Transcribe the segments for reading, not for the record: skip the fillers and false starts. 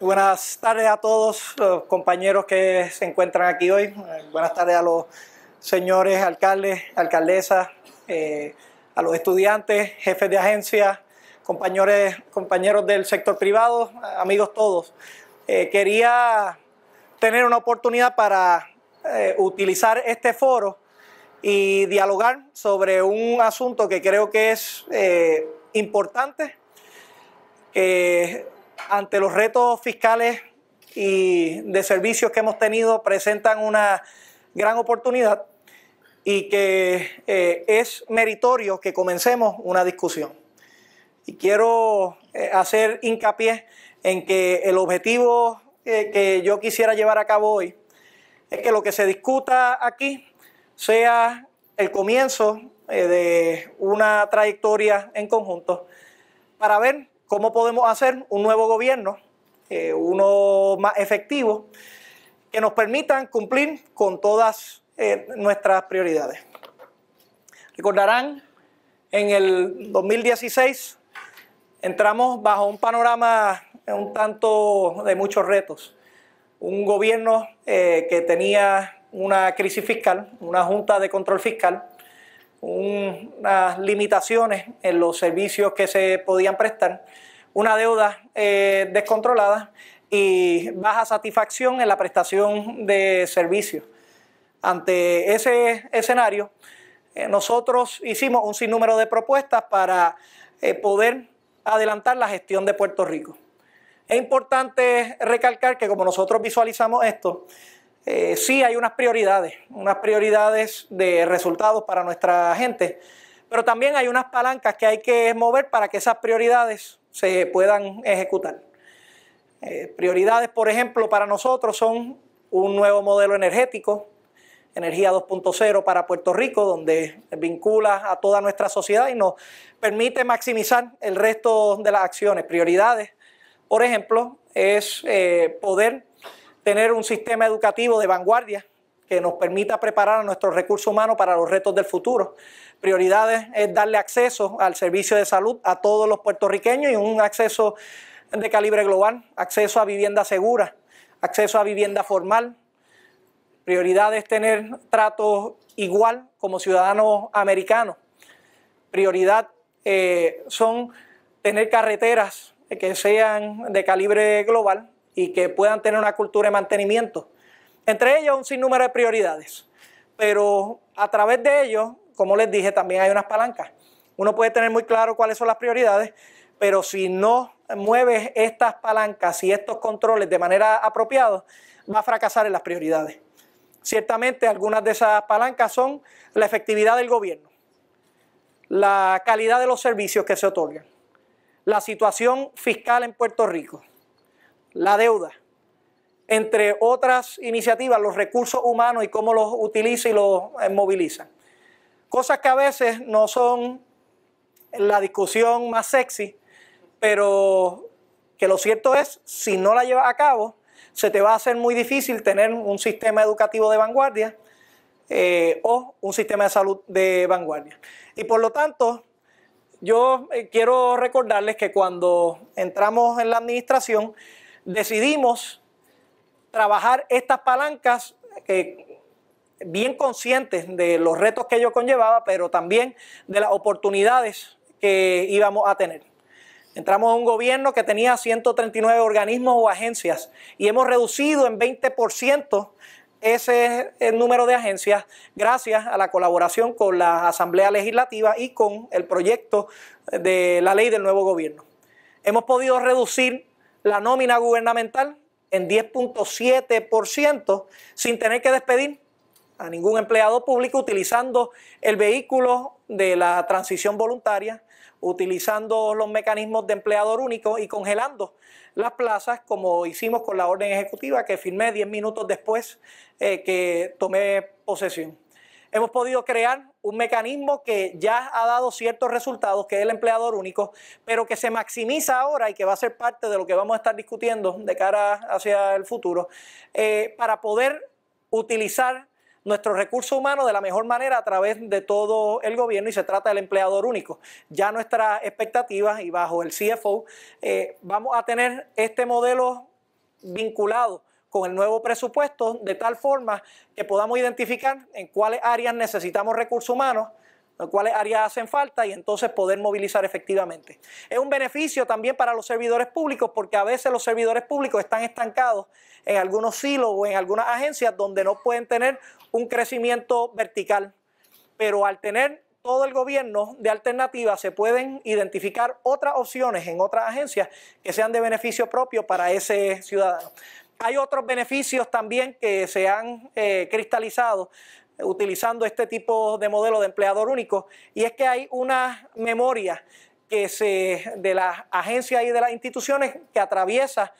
Buenas tardes a todos los compañeros que se encuentran aquí hoy. Buenas tardes a los señores alcaldes, alcaldesas, a los estudiantes, jefes de agencia, compañeros del sector privado, amigos todos. Quería tener una oportunidad para utilizar este foro y dialogar sobre un asunto que creo que es importante, que ante los retos fiscales y de servicios que hemos tenido presentan una gran oportunidad y que es meritorio que comencemos una discusión. Y quiero hacer hincapié en que el objetivo que yo quisiera llevar a cabo hoy es que lo que se discuta aquí sea el comienzo de una trayectoria en conjunto para ver cómo podemos hacer un nuevo gobierno, uno más efectivo, que nos permitan cumplir con todas nuestras prioridades. Recordarán, en el 2016 entramos bajo un panorama un tanto de muchos retos. Un gobierno que tenía una crisis fiscal, una junta de control fiscal, unas limitaciones en los servicios que se podían prestar, una deuda descontrolada y baja satisfacción en la prestación de servicios. Ante ese escenario, nosotros hicimos un sinnúmero de propuestas para poder adelantar la gestión de Puerto Rico. Es importante recalcar que como nosotros visualizamos esto, sí hay unas prioridades de resultados para nuestra gente, pero también hay unas palancas que hay que mover para que esas prioridades se puedan ejecutar. Prioridades, por ejemplo, para nosotros son un nuevo modelo energético, Energía 2.0 para Puerto Rico, donde vincula a toda nuestra sociedad y nos permite maximizar el resto de las acciones. Prioridades, por ejemplo, es poder tener un sistema educativo de vanguardia que nos permita preparar a nuestros recursos humanos para los retos del futuro. Prioridades es darle acceso al servicio de salud a todos los puertorriqueños y un acceso de calibre global, acceso a vivienda segura, acceso a vivienda formal. Prioridad es tener trato igual como ciudadanos americanos. Prioridad son tener carreteras que sean de calibre global y que puedan tener una cultura de mantenimiento. Entre ellos un sinnúmero de prioridades, pero a través de ellos, como les dije, también hay unas palancas. Uno puede tener muy claro cuáles son las prioridades, pero si no mueves estas palancas y estos controles de manera apropiada, va a fracasar en las prioridades. Ciertamente algunas de esas palancas son la efectividad del gobierno, la calidad de los servicios que se otorgan, la situación fiscal en Puerto Rico, la deuda, entre otras iniciativas, los recursos humanos y cómo los utiliza y los moviliza. Cosas que a veces no son la discusión más sexy, pero que lo cierto es, si no la llevas a cabo, se te va a hacer muy difícil tener un sistema educativo de vanguardia o un sistema de salud de vanguardia. Y por lo tanto, yo quiero recordarles que cuando entramos en la administración, decidimos trabajar estas palancas bien conscientes de los retos que ello conllevaba, pero también de las oportunidades que íbamos a tener. Entramos a un gobierno que tenía 139 organismos o agencias y hemos reducido en 20% ese número de agencias gracias a la colaboración con la Asamblea Legislativa y con el proyecto de la ley del nuevo gobierno. Hemos podido reducir la nómina gubernamental en 10.7% sin tener que despedir a ningún empleado público, utilizando el vehículo de la transición voluntaria, utilizando los mecanismos de empleador único y congelando las plazas, como hicimos con la orden ejecutiva que firmé 10 minutos después que tomé posesión. Hemos podido crear un mecanismo que ya ha dado ciertos resultados, que es el empleador único, pero que se maximiza ahora y que va a ser parte de lo que vamos a estar discutiendo de cara hacia el futuro, para poder utilizar nuestros recursos humanos de la mejor manera a través de todo el gobierno, y se trata del empleador único. Ya nuestras expectativas y bajo el CFO vamos a tener este modelo vinculado con el nuevo presupuesto de tal forma que podamos identificar en cuáles áreas necesitamos recursos humanos, en cuáles áreas hacen falta y entonces poder movilizar efectivamente. Es un beneficio también para los servidores públicos porque a veces los servidores públicos están estancados en algunos silos o en algunas agencias donde no pueden tener un crecimiento vertical. Pero al tener todo el gobierno de alternativas se pueden identificar otras opciones en otras agencias que sean de beneficio propio para ese ciudadano. Hay otros beneficios también que se han cristalizado utilizando este tipo de modelo de empleador único y es que hay una memoria de las agencias y de las instituciones que atraviesa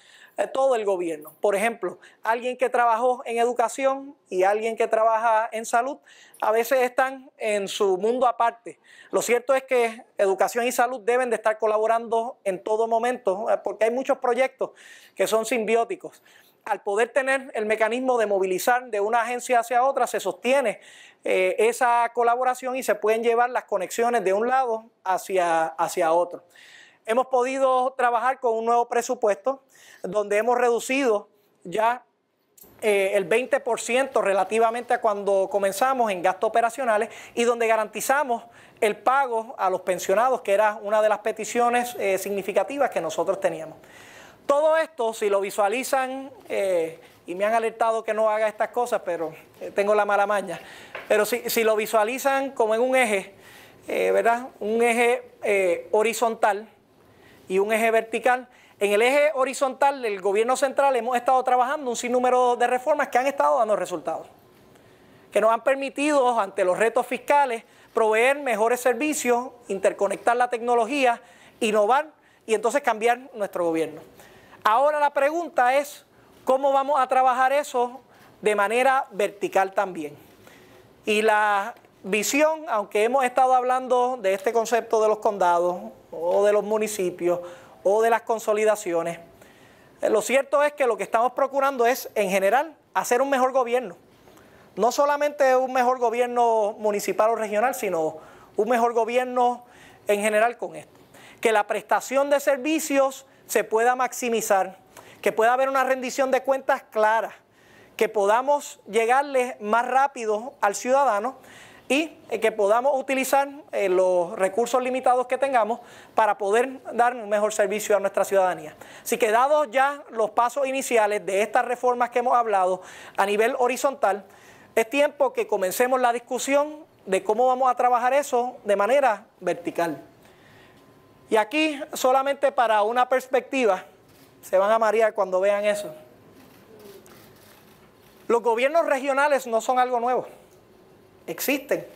todo el gobierno. Por ejemplo, alguien que trabajó en educación y alguien que trabaja en salud a veces están en su mundo aparte. Lo cierto es que educación y salud deben de estar colaborando en todo momento porque hay muchos proyectos que son simbióticos. Al poder tener el mecanismo de movilizar de una agencia hacia otra, se sostiene esa colaboración y se pueden llevar las conexiones de un lado hacia otro. Hemos podido trabajar con un nuevo presupuesto donde hemos reducido ya el 20% relativamente a cuando comenzamos en gastos operacionales y donde garantizamos el pago a los pensionados, que era una de las peticiones significativas que nosotros teníamos. Todo esto, si lo visualizan, y me han alertado que no haga estas cosas, pero tengo la mala maña, pero si lo visualizan como en un eje, ¿verdad? Un eje horizontal y un eje vertical. En el eje horizontal del gobierno central hemos estado trabajando un sinnúmero de reformas que han estado dando resultados, que nos han permitido, ante los retos fiscales, proveer mejores servicios, interconectar la tecnología, innovar y entonces cambiar nuestro gobierno. Ahora la pregunta es, ¿cómo vamos a trabajar eso de manera vertical también? Y la visión, aunque hemos estado hablando de este concepto de los condados o de los municipios o de las consolidaciones, lo cierto es que lo que estamos procurando es, en general, hacer un mejor gobierno. No solamente un mejor gobierno municipal o regional, sino un mejor gobierno en general con esto. Que la prestación de servicios se pueda maximizar, que pueda haber una rendición de cuentas clara, que podamos llegarle más rápido al ciudadano y que podamos utilizar los recursos limitados que tengamos para poder dar un mejor servicio a nuestra ciudadanía. Así que dados ya los pasos iniciales de estas reformas que hemos hablado a nivel horizontal, es tiempo que comencemos la discusión de cómo vamos a trabajar eso de manera vertical. Y aquí, solamente para una perspectiva, se van a marear cuando vean eso. Los gobiernos regionales no son algo nuevo, existen.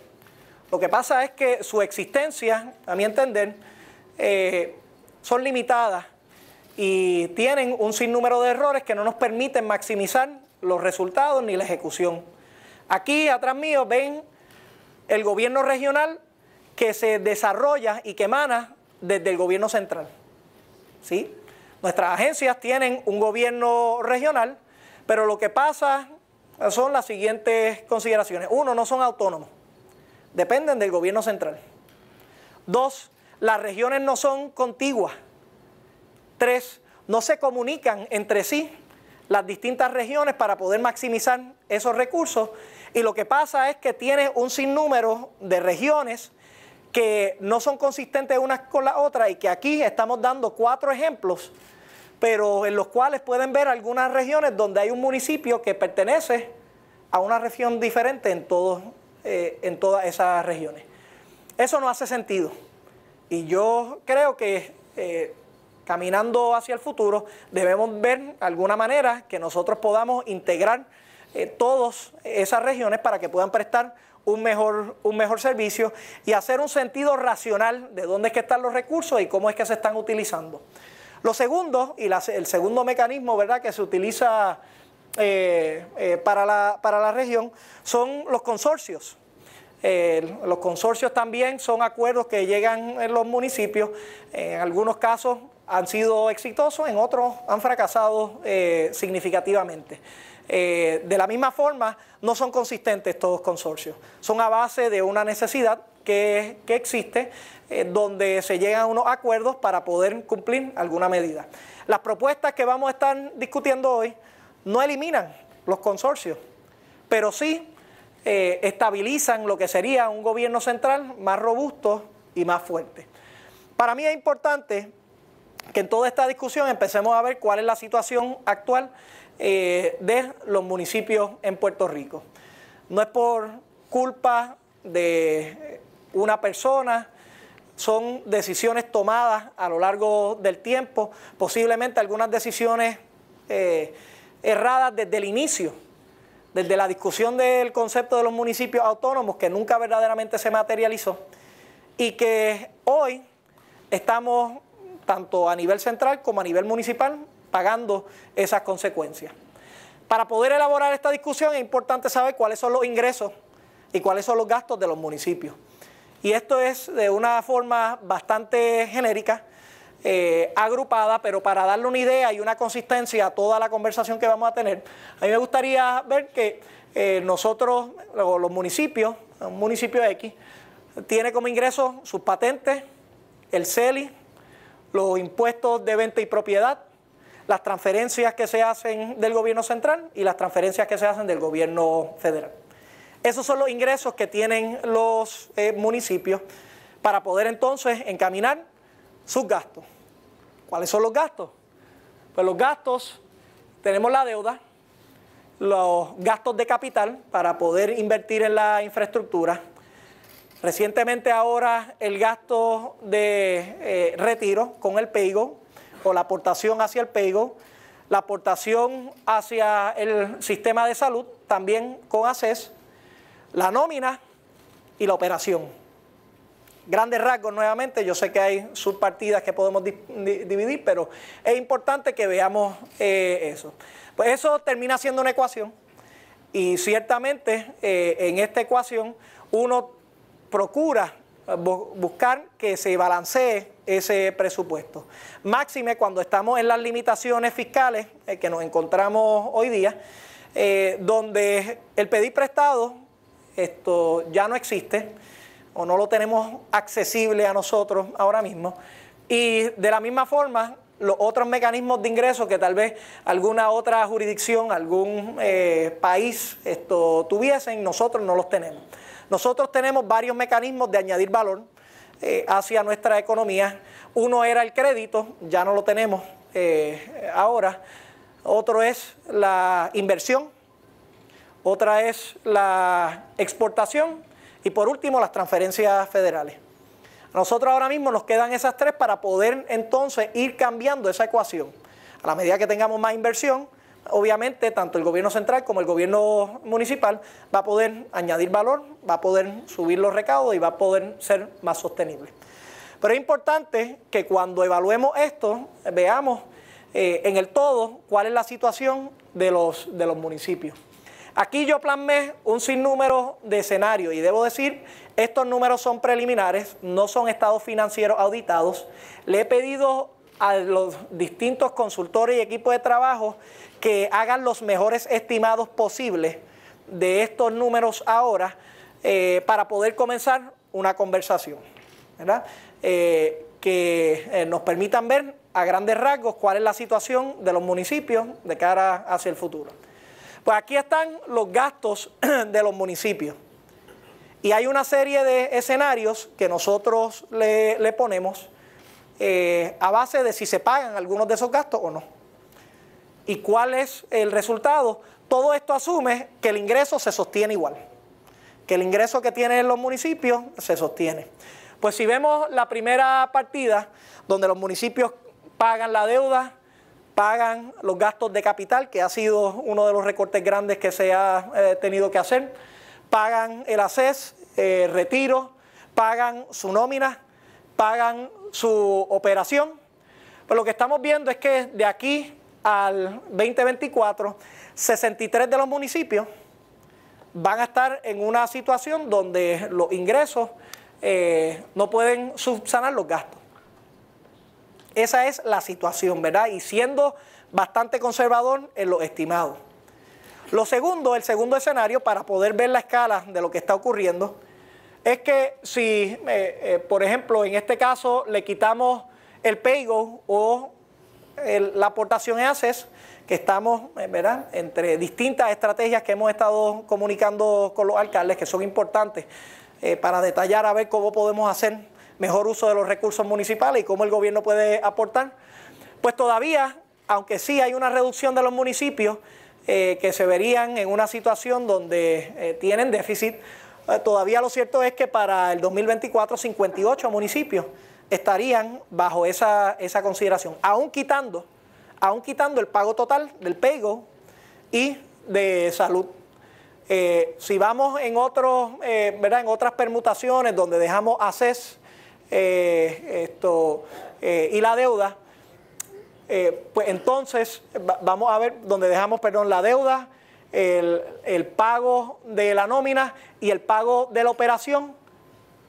Lo que pasa es que su existencia, a mi entender, son limitadas y tienen un sinnúmero de errores que no nos permiten maximizar los resultados ni la ejecución. Aquí, atrás mío, ven el gobierno regional que se desarrolla y que emana desde el gobierno central. ¿Sí? Nuestras agencias tienen un gobierno regional, pero lo que pasa son las siguientes consideraciones. Uno, no son autónomos, dependen del gobierno central. Dos, las regiones no son contiguas. Tres, no se comunican entre sí las distintas regiones para poder maximizar esos recursos. Y lo que pasa es que tiene un sinnúmero de regiones que no son consistentes unas con la otra y que aquí estamos dando 4 ejemplos, pero en los cuales pueden ver algunas regiones donde hay un municipio que pertenece a una región diferente en todas esas regiones. Eso no hace sentido y yo creo que caminando hacia el futuro debemos ver alguna manera que nosotros podamos integrar todas esas regiones para que puedan prestar un mejor servicio y hacer un sentido racional de dónde es que están los recursos y cómo es que se están utilizando. Lo segundo, y el segundo mecanismo, ¿verdad?, que se utiliza para la región son los consorcios. Los consorcios también son acuerdos que llegan en los municipios. En algunos casos han sido exitosos, en otros han fracasado significativamente. De la misma forma, no son consistentes todos los consorcios. Son a base de una necesidad que existe, donde se llegan a unos acuerdos para poder cumplir alguna medida. Las propuestas que vamos a estar discutiendo hoy no eliminan los consorcios, pero sí estabilizan lo que sería un gobierno central más robusto y más fuerte. Para mí es importante que en toda esta discusión empecemos a ver cuál es la situación actual de los municipios en Puerto Rico. No es por culpa de una persona, son decisiones tomadas a lo largo del tiempo, posiblemente algunas decisiones erradas desde el inicio, desde la discusión del concepto de los municipios autónomos, que nunca verdaderamente se materializó, y que hoy estamos, tanto a nivel central como a nivel municipal, pagando esas consecuencias. Para poder elaborar esta discusión es importante saber cuáles son los ingresos y cuáles son los gastos de los municipios. Y esto es de una forma bastante genérica, agrupada, pero para darle una idea y una consistencia a toda la conversación que vamos a tener, a mí me gustaría ver que nosotros, los municipios, un municipio X, tiene como ingresos sus patentes, el CELI, los impuestos de venta y propiedad, las transferencias que se hacen del gobierno central y las transferencias que se hacen del gobierno federal. Esos son los ingresos que tienen los municipios para poder entonces encaminar sus gastos. ¿Cuáles son los gastos? Pues los gastos, tenemos la deuda, los gastos de capital para poder invertir en la infraestructura. Recientemente ahora el gasto de retiro con el PAYGO, o la aportación hacia el PAYGO, la aportación hacia el sistema de salud, también con ACES, la nómina y la operación. Grandes rasgos nuevamente, yo sé que hay subpartidas que podemos dividir, pero es importante que veamos eso. Pues eso termina siendo una ecuación y ciertamente en esta ecuación uno procura buscar que se balancee ese presupuesto. Máxime cuando estamos en las limitaciones fiscales que nos encontramos hoy día, donde el pedir prestado esto ya no existe o no lo tenemos accesible a nosotros ahora mismo, y de la misma forma los otros mecanismos de ingresos que tal vez alguna otra jurisdicción, algún país tuviesen, nosotros no los tenemos. Nosotros tenemos varios mecanismos de añadir valor hacia nuestra economía. Uno era el crédito, ya no lo tenemos ahora. Otro es la inversión. Otra es la exportación. Y por último, las transferencias federales. A nosotros ahora mismo nos quedan esas tres para poder entonces ir cambiando esa ecuación. A la medida que tengamos más inversión, obviamente tanto el gobierno central como el gobierno municipal va a poder añadir valor, va a poder subir los recaudos y va a poder ser más sostenible. Pero es importante que cuando evaluemos esto, veamos en el todo cuál es la situación de los municipios. Aquí yo plasmé un sinnúmero de escenarios y debo decir, estos números son preliminares, no son estados financieros auditados. Le he pedido a los distintos consultores y equipos de trabajo que hagan los mejores estimados posibles de estos números ahora para poder comenzar una conversación, ¿verdad? Que nos permitan ver a grandes rasgos cuál es la situación de los municipios de cara hacia el futuro. Pues aquí están los gastos de los municipios y hay una serie de escenarios que nosotros le ponemos a base de si se pagan algunos de esos gastos o no. ¿Y cuál es el resultado? Todo esto asume que el ingreso se sostiene igual, que el ingreso que tienen los municipios se sostiene. Pues si vemos la primera partida, donde los municipios pagan la deuda, pagan los gastos de capital, que ha sido uno de los recortes grandes que se ha tenido que hacer, pagan el ACES, retiro, pagan su nómina, pagan su operación. Pues lo que estamos viendo es que de aquí al 2024, 63 de los municipios van a estar en una situación donde los ingresos no pueden subsanar los gastos. Esa es la situación, ¿verdad? Y siendo bastante conservador en los estimados. Lo segundo, el segundo escenario, para poder ver la escala de lo que está ocurriendo, es que si, por ejemplo, en este caso le quitamos el PAYGO o la aportación EACES, que estamos, ¿verdad?, entre distintas estrategias que hemos estado comunicando con los alcaldes, que son importantes para detallar a ver cómo podemos hacer mejor uso de los recursos municipales y cómo el gobierno puede aportar, pues todavía, aunque sí hay una reducción de los municipios que se verían en una situación donde tienen déficit, todavía lo cierto es que para el 2024 58 municipios estarían bajo esa consideración, aún quitando el pago total del PAYGO y de salud. Si vamos en ¿verdad?, en otras permutaciones donde dejamos ACES y la deuda, pues entonces vamos a ver donde dejamos, la deuda, el pago de la nómina y el pago de la operación.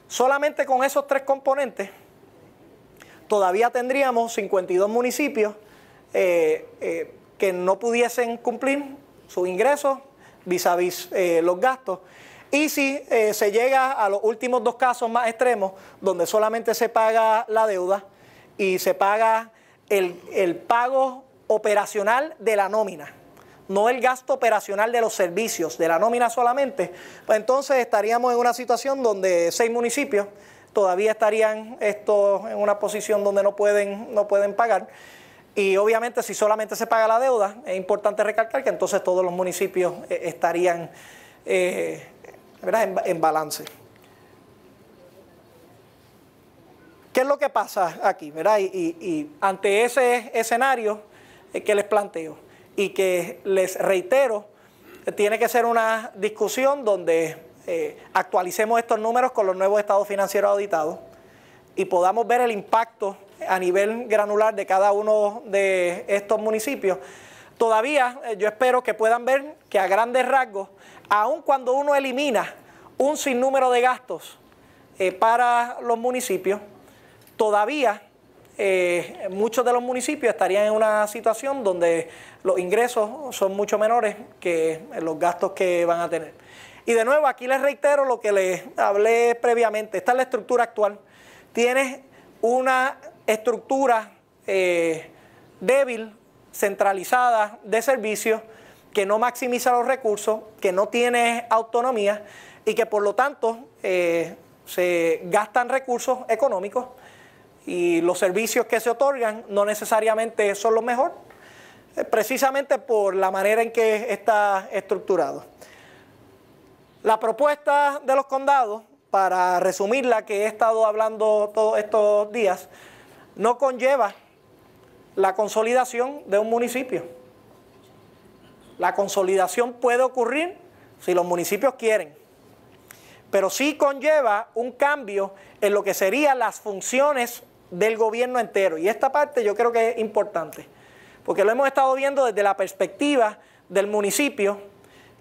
Solamente con esos tres componentes todavía tendríamos 52 municipios que no pudiesen cumplir sus ingresos vis a vis los gastos. Y si se llega a los últimos dos casos más extremos, donde solamente se paga la deuda y se paga el pago operacional de la nómina, no el gasto operacional de los servicios, de la nómina solamente, pues entonces estaríamos en una situación donde 6 municipios todavía estarían en una posición donde no pueden pagar. Y obviamente si solamente se paga la deuda, es importante recalcar que entonces todos los municipios estarían ¿verdad?, en balance. ¿Qué es lo que pasa aquí, ¿verdad? Y ante ese escenario que les planteo y que les reitero, tiene que ser una discusión donde actualicemos estos números con los nuevos estados financieros auditados y podamos ver el impacto a nivel granular de cada uno de estos municipios. Todavía yo espero que puedan ver que a grandes rasgos, aun cuando uno elimina un sinnúmero de gastos para los municipios, todavía muchos de los municipios estarían en una situación donde los ingresos son mucho menores que los gastos que van a tener. Y de nuevo, aquí les reitero lo que les hablé previamente. Esta es la estructura actual. Tiene una estructura débil, centralizada de servicios, que no maximiza los recursos, que no tiene autonomía y que por lo tanto se gastan recursos económicos y los servicios que se otorgan no necesariamente son los mejores, precisamente por la manera en que está estructurado. La propuesta de los condados, para resumirla, que he estado hablando todos estos días, no conlleva la consolidación de un municipio. La consolidación puede ocurrir si los municipios quieren, pero sí conlleva un cambio en lo que serían las funciones del gobierno entero. Y esta parte yo creo que es importante, porque lo hemos estado viendo desde la perspectiva del municipio,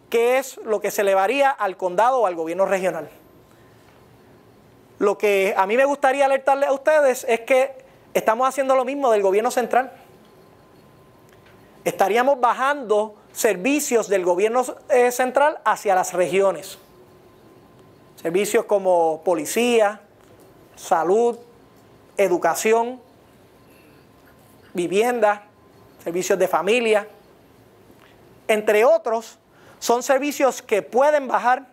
que es lo que se elevaría al condado o al gobierno regional. Lo que a mí me gustaría alertarles a ustedes es que estamos haciendo lo mismo del gobierno central. Estaríamos bajando servicios del gobierno central hacia las regiones. Servicios como policía, salud, educación, vivienda, servicios de familia, entre otros, son servicios que pueden bajar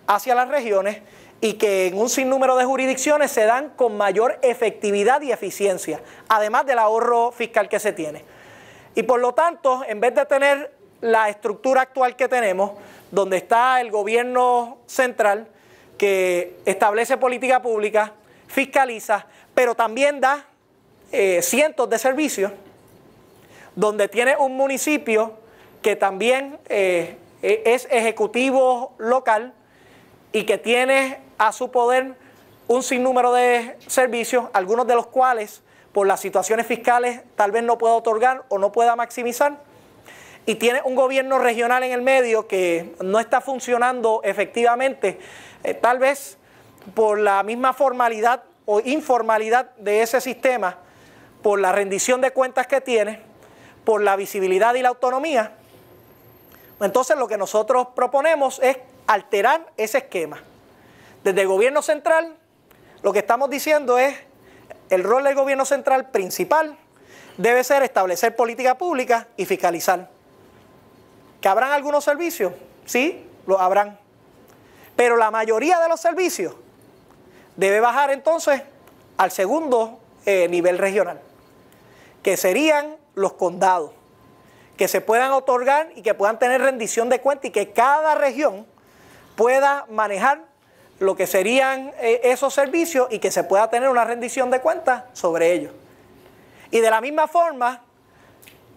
hacia las regiones y que en un sinnúmero de jurisdicciones se dan con mayor efectividad y eficiencia, además del ahorro fiscal que se tiene. Y por lo tanto, en vez de tener la estructura actual que tenemos, donde está el gobierno central que establece política pública, fiscaliza, pero también da cientos de servicios, donde tiene un municipio que también es ejecutivo local y que tiene a su poder un sinnúmero de servicios, algunos de los cuales por las situaciones fiscales tal vez no pueda otorgar o no pueda maximizar. y tiene un gobierno regional en el medio que no está funcionando efectivamente, tal vez por la misma formalidad o informalidad de ese sistema, por la rendición de cuentas que tiene, por la visibilidad y la autonomía, entonces lo que nosotros proponemos es alterar ese esquema. Desde el gobierno central, lo que estamos diciendo es el rol del gobierno central principal debe ser establecer política pública y fiscalizar. ¿Que habrán algunos servicios? Sí, lo habrán. Pero la mayoría de los servicios debe bajar entonces al segundo nivel regional, que serían los condados, que se puedan otorgar y que puedan tener rendición de cuentas y que cada región pueda manejar lo que serían esos servicios y que se pueda tener una rendición de cuentas sobre ellos. Y de la misma forma,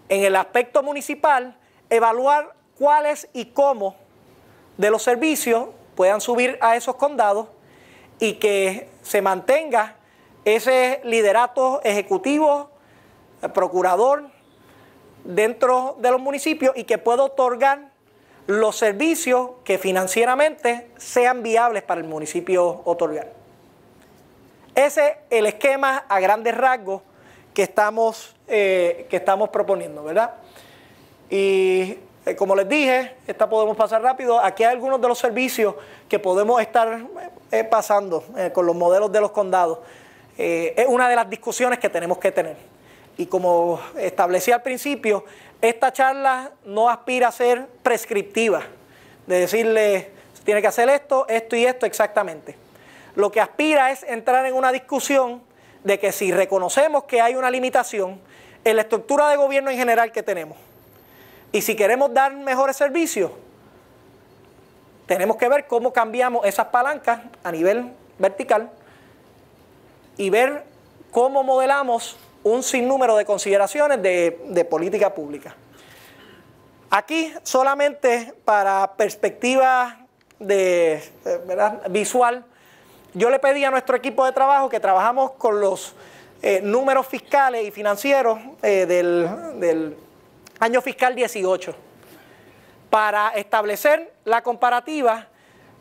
en el aspecto municipal, evaluar cuáles y cómo de los servicios puedan subir a esos condados y que se mantenga ese liderato ejecutivo, procurador dentro de los municipios y que pueda otorgar los servicios que financieramente sean viables para el municipio otorgar. Ese es el esquema a grandes rasgos que estamos proponiendo, ¿verdad? Y como les dije, esta podemos pasar rápido, aquí hay algunos de los servicios que podemos estar pasando con los modelos de los condados. Es una de las discusiones que tenemos que tener. Y como establecí al principio, esta charla no aspira a ser prescriptiva, de decirle, tiene que hacer esto, esto y esto exactamente. Lo que aspira es entrar en una discusión de que si reconocemos que hay una limitación en la estructura de gobierno en general que tenemos, y si queremos dar mejores servicios, tenemos que ver cómo cambiamos esas palancas a nivel vertical y ver cómo modelamos un sinnúmero de consideraciones de política pública. Aquí, solamente para perspectiva ¿verdad? Visual, yo le pedí a nuestro equipo de trabajo que trabajamos con los números fiscales y financieros del año fiscal 18 para establecer la comparativa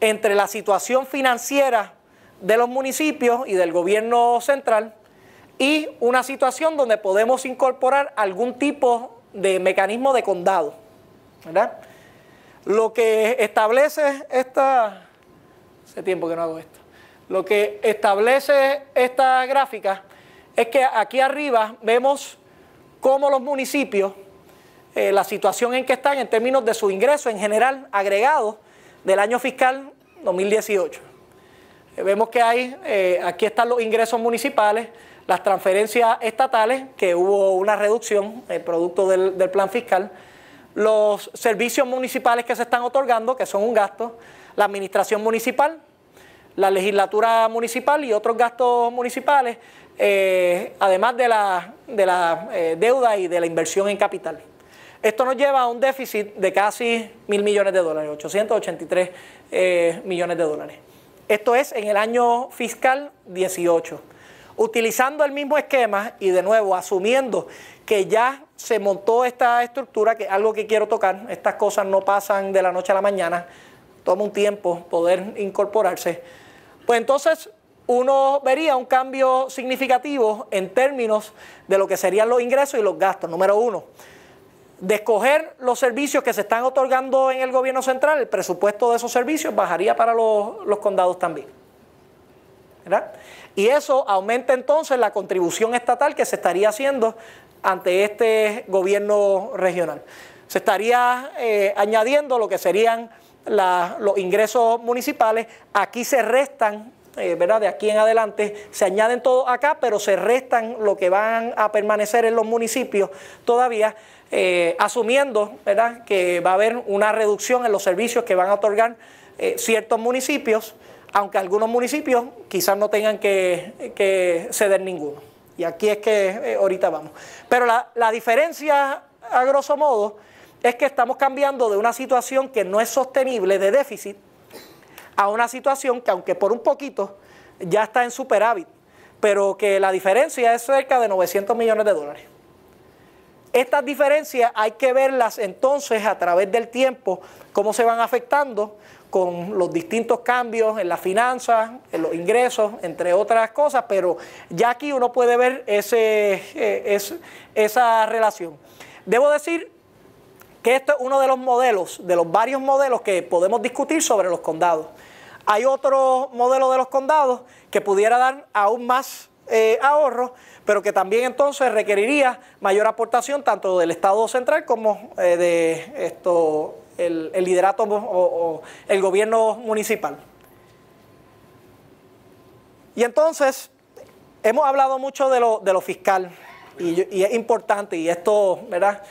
entre la situación financiera de los municipios y del gobierno central y una situación donde podemos incorporar algún tipo de mecanismo de condado, ¿verdad? Lo que establece hace tiempo que no hago esto, lo que establece esta gráfica es que aquí arriba vemos cómo los municipios, la situación en que están en términos de su ingreso en general agregado del año fiscal 2018. Vemos que hay, aquí están los ingresos municipales, las transferencias estatales, que hubo una reducción, producto del plan fiscal, los servicios municipales que se están otorgando, que son un gasto, la administración municipal, la legislatura municipal y otros gastos municipales, además de la deuda y de la inversión en capital. Esto nos lleva a un déficit de casi $1.000 millones, 883 millones de dólares. Esto es en el año fiscal 18. Utilizando el mismo esquema y de nuevo asumiendo que ya se montó esta estructura, que es algo que quiero tocar, estas cosas no pasan de la noche a la mañana, toma un tiempo poder incorporarse, pues entonces uno vería un cambio significativo en términos de lo que serían los ingresos y los gastos. Número uno, de escoger los servicios que se están otorgando en el gobierno central, el presupuesto de esos servicios bajaría para los condados también, ¿verdad? Y eso aumenta entonces la contribución estatal que se estaría haciendo ante este gobierno regional. Se estaría añadiendo lo que serían los ingresos municipales. Aquí se restan, ¿verdad? De aquí en adelante se añaden todos acá, pero se restan lo que van a permanecer en los municipios todavía, asumiendo, ¿verdad?, que va a haber una reducción en los servicios que van a otorgar ciertos municipios, aunque algunos municipios quizás no tengan que ceder ninguno. Y aquí es que ahorita vamos. Pero la diferencia, a grosso modo, es que estamos cambiando de una situación que no es sostenible de déficit a una situación que, aunque por un poquito, ya está en superávit, pero que la diferencia es cerca de $900 millones. Estas diferencias hay que verlas entonces a través del tiempo, cómo se van afectando con los distintos cambios en las finanzas, en los ingresos, entre otras cosas, pero ya aquí uno puede ver esa relación. Debo decir que esto es uno de los modelos, de los varios modelos que podemos discutir sobre los condados. Hay otro modelo de los condados que pudiera dar aún más ahorro, pero que también entonces requeriría mayor aportación tanto del Estado central como el liderato o el gobierno municipal. Y entonces, hemos hablado mucho de lo fiscal y es importante, y esto, ¿verdad?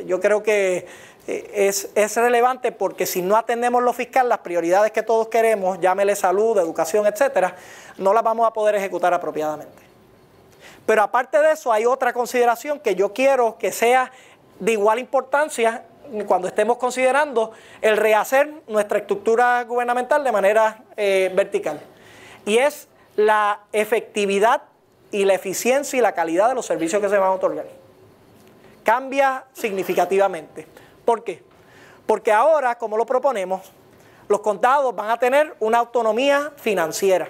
Yo creo que es relevante porque si no atendemos lo fiscal, las prioridades que todos queremos, llámele salud, educación, etcétera, no las vamos a poder ejecutar apropiadamente. Pero aparte de eso, hay otra consideración que yo quiero que sea de igual importancia cuando estemos considerando el rehacer nuestra estructura gubernamental de manera vertical. Y es la efectividad y la eficiencia y la calidad de los servicios que se van a otorgar. Cambia significativamente. ¿Por qué? Porque ahora, como lo proponemos, los condados van a tener una autonomía financiera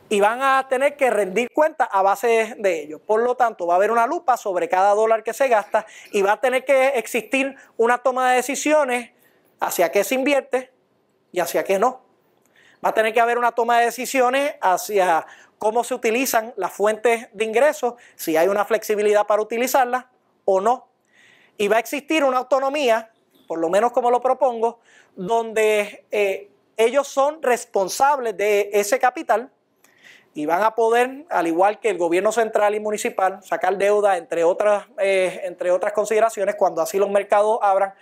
y van a tener que rendir cuentas a base de ello. Por lo tanto, va a haber una lupa sobre cada dólar que se gasta y va a tener que existir una toma de decisiones hacia qué se invierte y hacia qué no. Va a tener que haber una toma de decisiones hacia cómo se utilizan las fuentes de ingresos, si hay una flexibilidad para utilizarlas o no. Y va a existir una autonomía, por lo menos como lo propongo, donde ellos son responsables de ese capital y van a poder, al igual que el gobierno central y municipal, sacar deuda, entre otras consideraciones, cuando así los mercados abran.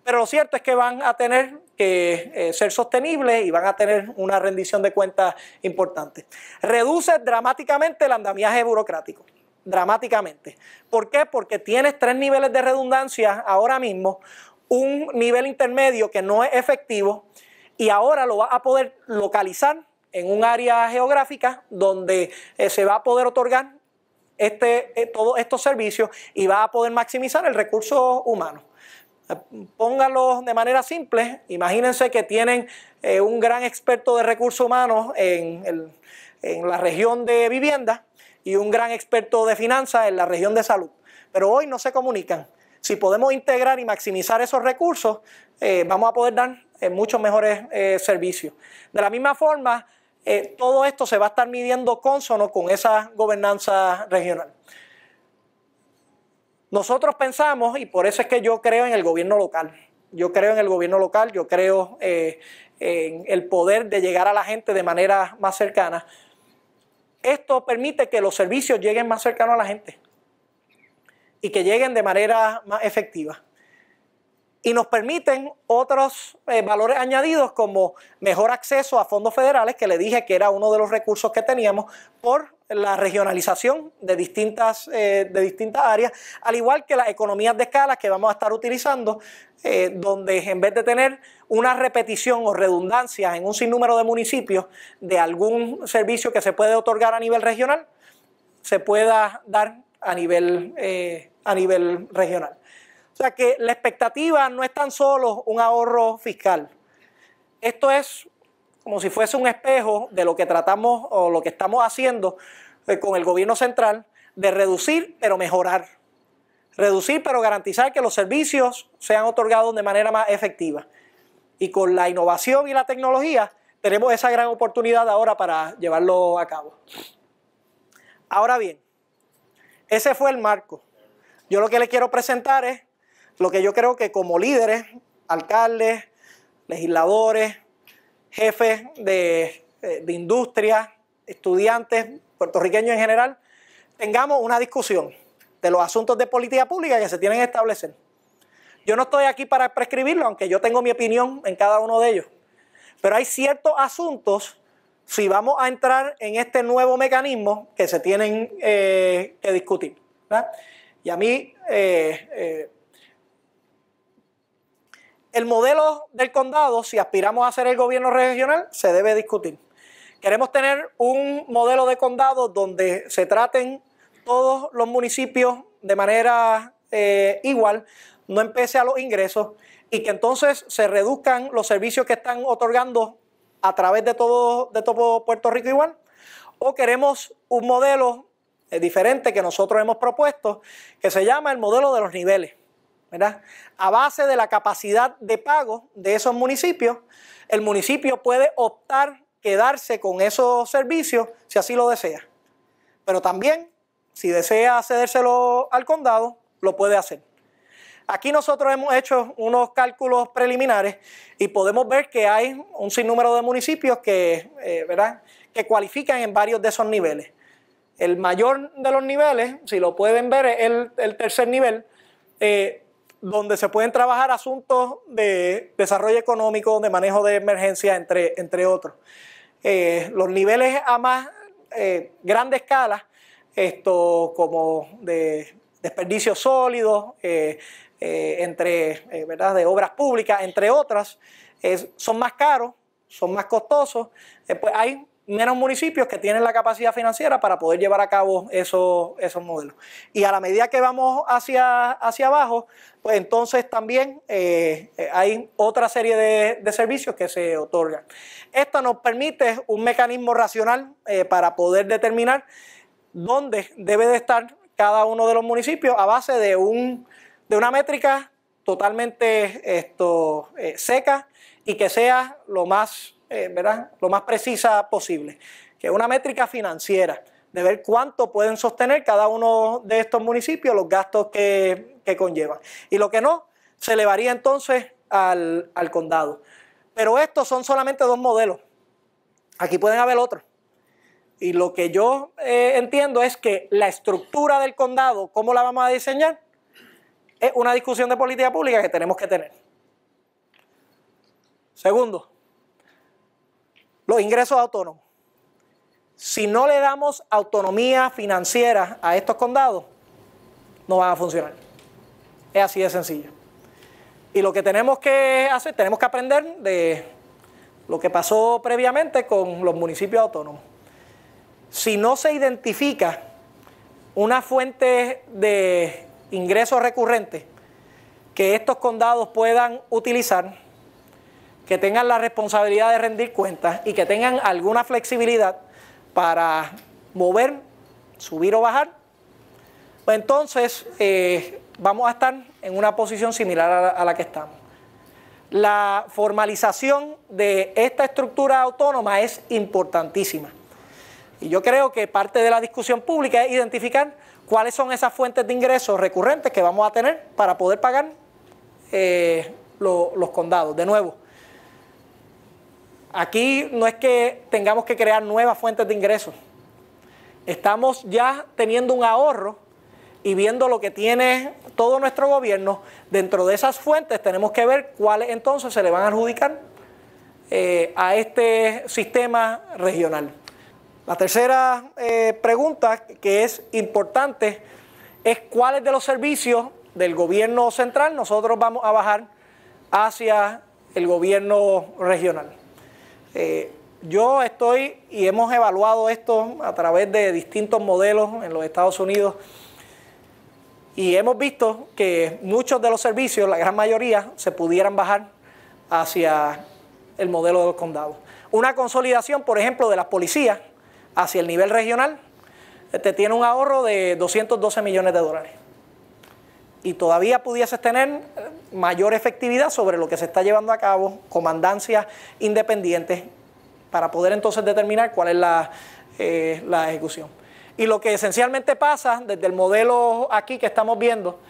Pero lo cierto es que van a tener que ser sostenibles y van a tener una rendición de cuentas importante. Reduce dramáticamente el andamiaje burocrático. Dramáticamente. ¿Por qué? Porque tienes 3 niveles de redundancia ahora mismo, un nivel intermedio que no es efectivo y ahora lo vas a poder localizar en un área geográfica donde se va a poder otorgar todos estos servicios y va a poder maximizar el recurso humano. Pónganlo de manera simple, imagínense que tienen un gran experto de recursos humanos en la región de vivienda y un gran experto de finanzas en la región de salud, pero hoy no se comunican. Si podemos integrar y maximizar esos recursos, vamos a poder dar muchos mejores servicios. De la misma forma, todo esto se va a estar midiendo consono con esa gobernanza regional. Nosotros pensamos, y por eso es que yo creo en el gobierno local. Yo creo en el gobierno local, yo creo en el poder de llegar a la gente de manera más cercana. Esto permite que los servicios lleguen más cercanos a la gente y que lleguen de manera más efectiva. Y nos permiten otros valores añadidos como mejor acceso a fondos federales, que le dije que era uno de los recursos que teníamos por la regionalización de distintas áreas, al igual que las economías de escala que vamos a estar utilizando, donde en vez de tener una repetición o redundancia en un sinnúmero de municipios de algún servicio que se puede otorgar a nivel regional, se pueda dar a nivel regional. O sea que la expectativa no es tan solo un ahorro fiscal. Esto es como si fuese un espejo de lo que tratamos o lo que estamos haciendo con el gobierno central, de reducir pero mejorar. Reducir pero garantizar que los servicios sean otorgados de manera más efectiva. Y con la innovación y la tecnología tenemos esa gran oportunidad ahora para llevarlo a cabo. Ahora bien, ese fue el marco. Yo lo que les quiero presentar es lo que yo creo que como líderes, alcaldes, legisladores, jefes de industria, estudiantes, puertorriqueños en general, tengamos una discusión de los asuntos de política pública que se tienen que establecer. Yo no estoy aquí para prescribirlo, aunque yo tengo mi opinión en cada uno de ellos. Pero hay ciertos asuntos, si vamos a entrar en este nuevo mecanismo, que se tienen que discutir, ¿verdad? Y a mí, el modelo del condado, si aspiramos a ser el gobierno regional, se debe discutir. Queremos tener un modelo de condado donde se traten todos los municipios de manera igual, no empece a los ingresos y que entonces se reduzcan los servicios que están otorgando a través de todo Puerto Rico igual, o queremos un modelo diferente que nosotros hemos propuesto, que se llama el modelo de los niveles, ¿verdad? A base de la capacidad de pago de esos municipios, el municipio puede optar quedarse con esos servicios si así lo desea. Pero también, si desea cedérselo al condado, lo puede hacer. Aquí nosotros hemos hecho unos cálculos preliminares y podemos ver que hay un sinnúmero de municipios que, ¿verdad?, que cualifican en varios de esos niveles. El mayor de los niveles, si lo pueden ver, es el tercer nivel, donde se pueden trabajar asuntos de desarrollo económico, de manejo de emergencia, entre otros. Los niveles a más grande escala, como de desperdicios sólidos, ¿verdad?, de obras públicas, entre otras, son más caros, son más costosos. Pues hay menos municipios que tienen la capacidad financiera para poder llevar a cabo esos modelos. Y a la medida que vamos hacia abajo, pues entonces también hay otra serie de servicios que se otorgan. Esto nos permite un mecanismo racional para poder determinar dónde debe de estar cada uno de los municipios a base de una métrica totalmente seca y que sea lo más precisa posible, que es una métrica financiera, de ver cuánto pueden sostener cada uno de estos municipios, los gastos que conllevan. Y lo que no, se elevaría entonces al condado. Pero estos son solamente dos modelos. Aquí pueden haber otros. Y lo que yo entiendo es que la estructura del condado, ¿cómo la vamos a diseñar? Es una discusión de política pública que tenemos que tener. Segundo, los ingresos autónomos. Si no le damos autonomía financiera a estos condados, no van a funcionar. Es así de sencillo. Y lo que tenemos que hacer, tenemos que aprender de lo que pasó previamente con los municipios autónomos. Si no se identifica una fuente de ingresos recurrentes que estos condados puedan utilizar, que tengan la responsabilidad de rendir cuentas y que tengan alguna flexibilidad para mover, subir o bajar, pues entonces vamos a estar en una posición similar a la que estamos. La formalización de esta estructura autónoma es importantísima. Y yo creo que parte de la discusión pública es identificar cuáles son esas fuentes de ingresos recurrentes que vamos a tener para poder pagar los condados. De nuevo, aquí no es que tengamos que crear nuevas fuentes de ingresos. Estamos ya teniendo un ahorro y viendo lo que tiene todo nuestro gobierno. Dentro de esas fuentes tenemos que ver cuáles entonces se le van a adjudicar a este sistema regional. La tercera pregunta que es importante es cuáles de los servicios del gobierno central nosotros vamos a bajar hacia el gobierno regional. Yo estoy y hemos evaluado esto a través de distintos modelos en los Estados Unidos y hemos visto que muchos de los servicios, la gran mayoría, se pudieran bajar hacia el modelo de los condados. Una consolidación, por ejemplo, de las policías hacia el nivel regional, tiene un ahorro de $212 millones. Y todavía pudieses tener mayor efectividad sobre lo que se está llevando a cabo, comandancias independientes, para poder entonces determinar cuál es la ejecución. Y lo que esencialmente pasa desde el modelo aquí que estamos viendo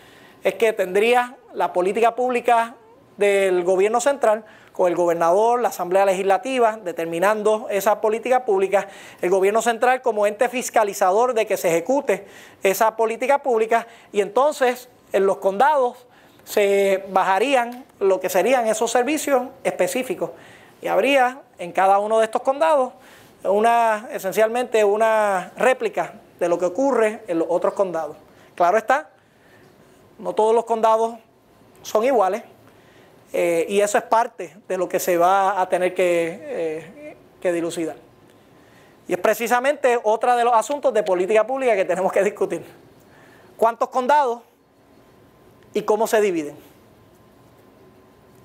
es que tendría la política pública del gobierno central con el gobernador, la Asamblea Legislativa, determinando esa política pública, el gobierno central como ente fiscalizador de que se ejecute esa política pública, y entonces en los condados se bajarían lo que serían esos servicios específicos y habría en cada uno de estos condados esencialmente una réplica de lo que ocurre en los otros condados. Claro está, no todos los condados son iguales. Y eso es parte de lo que se va a tener que dilucidar. Y es precisamente otro de los asuntos de política pública que tenemos que discutir. ¿Cuántos condados y cómo se dividen?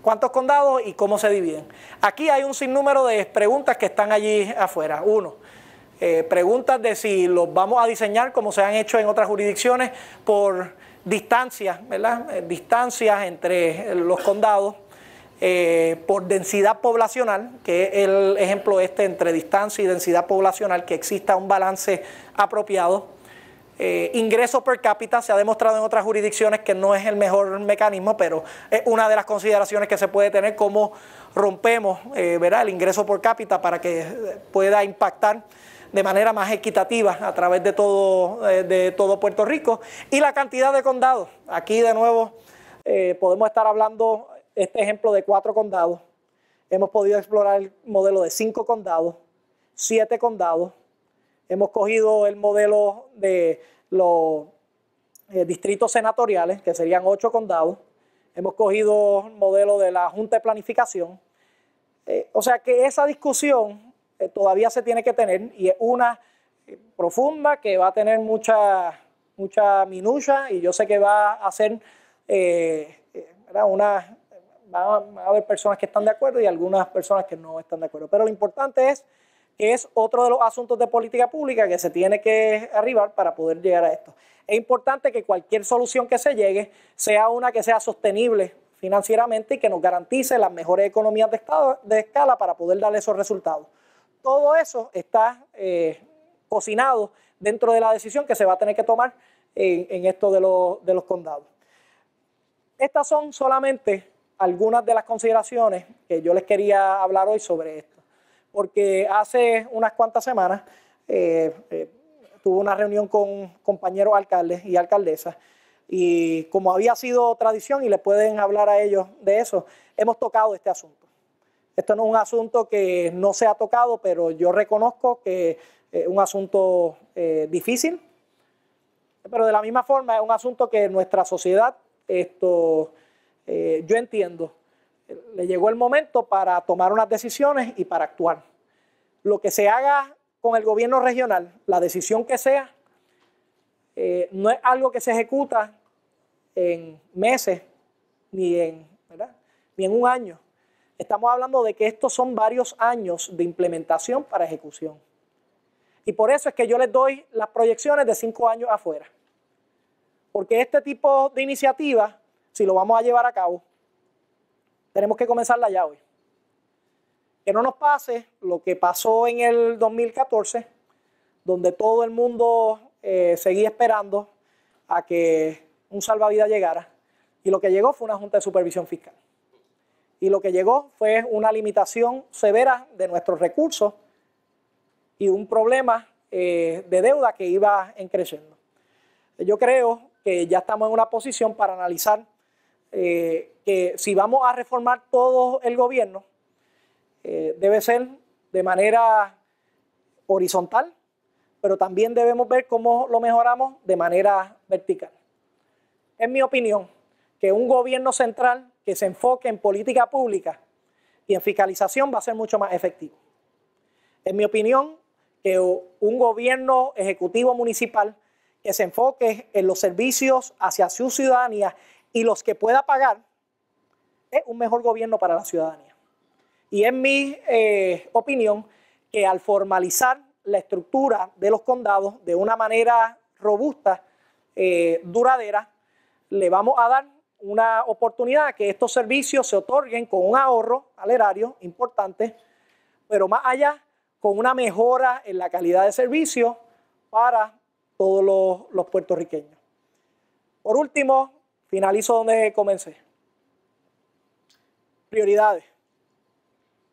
¿Cuántos condados y cómo se dividen? Aquí hay un sinnúmero de preguntas que están allí afuera. Uno, preguntas de si los vamos a diseñar como se han hecho en otras jurisdicciones por distancias, ¿verdad? Distancias entre los condados, por densidad poblacional, que es el ejemplo entre distancia y densidad poblacional, que exista un balance apropiado. Ingreso per cápita, se ha demostrado en otras jurisdicciones que no es el mejor mecanismo, pero es una de las consideraciones que se puede tener, cómo rompemos ¿verdad? El ingreso por cápita para que pueda impactar de manera más equitativa a través de todo Puerto Rico. Y la cantidad de condados. Aquí de nuevo podemos estar hablando este ejemplo de 4 condados. Hemos podido explorar el modelo de 5 condados, 7 condados. Hemos cogido el modelo de los distritos senatoriales, que serían 8 condados. Hemos cogido el modelo de la Junta de Planificación. O sea que esa discusión todavía se tiene que tener, y es una profunda que va a tener mucha minucia, y yo sé que va a ser va a haber personas que están de acuerdo y algunas personas que no están de acuerdo. Pero lo importante es que es otro de los asuntos de política pública que se tiene que arribar para poder llegar a esto. Es importante que cualquier solución que se llegue sea una que sea sostenible financieramente y que nos garantice las mejores economías de escala para poder darle esos resultados. Todo eso está cocinado dentro de la decisión que se va a tener que tomar en esto de los condados. Estas son solamente algunas de las consideraciones que yo les quería hablar hoy sobre esto, porque hace unas cuantas semanas tuve una reunión con compañeros alcaldes y alcaldesas, y como había sido tradición, y les pueden hablar a ellos de eso, hemos tocado este asunto. Esto no es un asunto que no se ha tocado, pero yo reconozco que es un asunto difícil, pero de la misma forma es un asunto que nuestra sociedad, yo entiendo, le llegó el momento para tomar unas decisiones y para actuar. Lo que se haga con el gobierno regional, la decisión que sea, no es algo que se ejecuta en meses ni en un año. Estamos hablando de que estos son varios años de implementación para ejecución. Y por eso es que yo les doy las proyecciones de 5 años afuera. Porque este tipo de iniciativa, si lo vamos a llevar a cabo, tenemos que comenzarla ya hoy. Que no nos pase lo que pasó en el 2014, donde todo el mundo seguía esperando a que un salvavidas llegara, y lo que llegó fue una Junta de Supervisión Fiscal. Y lo que llegó fue una limitación severa de nuestros recursos y un problema de deuda que iba creciendo. Yo creo que ya estamos en una posición para analizar que si vamos a reformar todo el gobierno, debe ser de manera horizontal, pero también debemos ver cómo lo mejoramos de manera vertical. Es mi opinión que un gobierno central que se enfoque en política pública y en fiscalización va a ser mucho más efectivo. Es mi opinión que un gobierno ejecutivo municipal que se enfoque en los servicios hacia su ciudadanía y los que pueda pagar es un mejor gobierno para la ciudadanía. Y es mi opinión que al formalizar la estructura de los condados de una manera robusta, duradera, le vamos a dar una oportunidad a que estos servicios se otorguen con un ahorro al erario importante, pero más allá, con una mejora en la calidad de servicio para todos los puertorriqueños. Por último, finalizo donde comencé. Prioridades.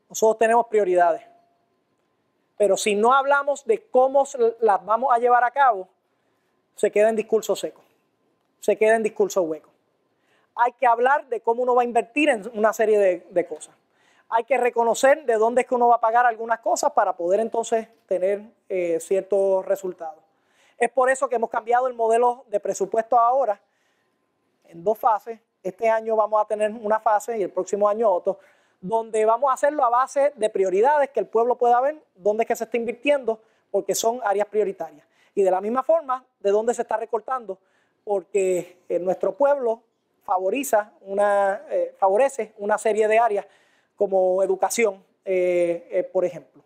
Nosotros tenemos prioridades, pero si no hablamos de cómo las vamos a llevar a cabo, se queda en discurso seco, se queda en discurso hueco. Hay que hablar de cómo uno va a invertir en una serie de cosas. Hay que reconocer de dónde es que uno va a pagar algunas cosas para poder entonces tener ciertos resultados. Es por eso que hemos cambiado el modelo de presupuesto ahora en 2 fases. Este año vamos a tener una fase y el próximo año otro, donde vamos a hacerlo a base de prioridades que el pueblo pueda ver dónde es que se está invirtiendo porque son áreas prioritarias. Y de la misma forma, ¿de dónde se está recortando? Porque nuestro pueblo favorece una serie de áreas como educación, por ejemplo.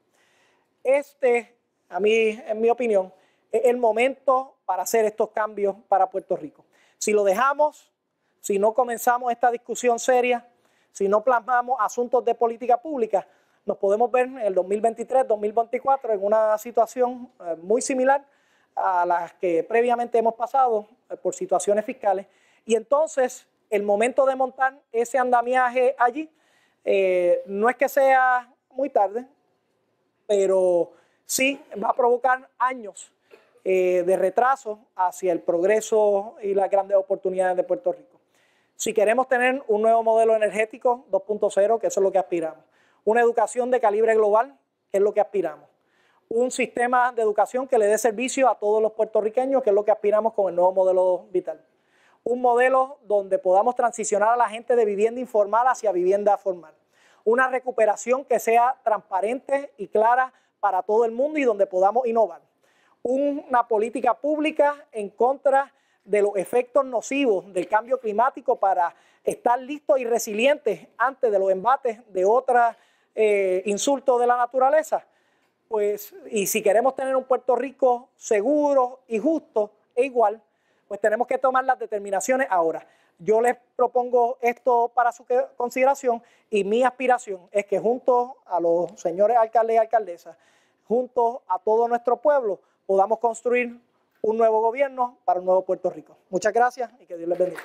En mi opinión, es el momento para hacer estos cambios para Puerto Rico. Si lo dejamos, si no comenzamos esta discusión seria, si no plasmamos asuntos de política pública, nos podemos ver en el 2023, 2024 en una situación muy similar a las que previamente hemos pasado por situaciones fiscales. Y entonces el momento de montar ese andamiaje allí no es que sea muy tarde, pero sí va a provocar años de retraso hacia el progreso y las grandes oportunidades de Puerto Rico. Si queremos tener un nuevo modelo energético 2.0, que eso es lo que aspiramos, una educación de calibre global, que es lo que aspiramos, un sistema de educación que le dé servicio a todos los puertorriqueños, que es lo que aspiramos con el nuevo modelo Vital, un modelo donde podamos transicionar a la gente de vivienda informal hacia vivienda formal, una recuperación que sea transparente y clara para todo el mundo y donde podamos innovar, una política pública en contra de los efectos nocivos del cambio climático para estar listos y resilientes antes de los embates de otros insultos de la naturaleza. Pues, y si queremos tener un Puerto Rico seguro y justo e igual, pues tenemos que tomar las determinaciones ahora. Yo les propongo esto para su consideración y mi aspiración es que junto a los señores alcaldes y alcaldesas, junto a todo nuestro pueblo, podamos construir un nuevo gobierno para un nuevo Puerto Rico. Muchas gracias y que Dios les bendiga.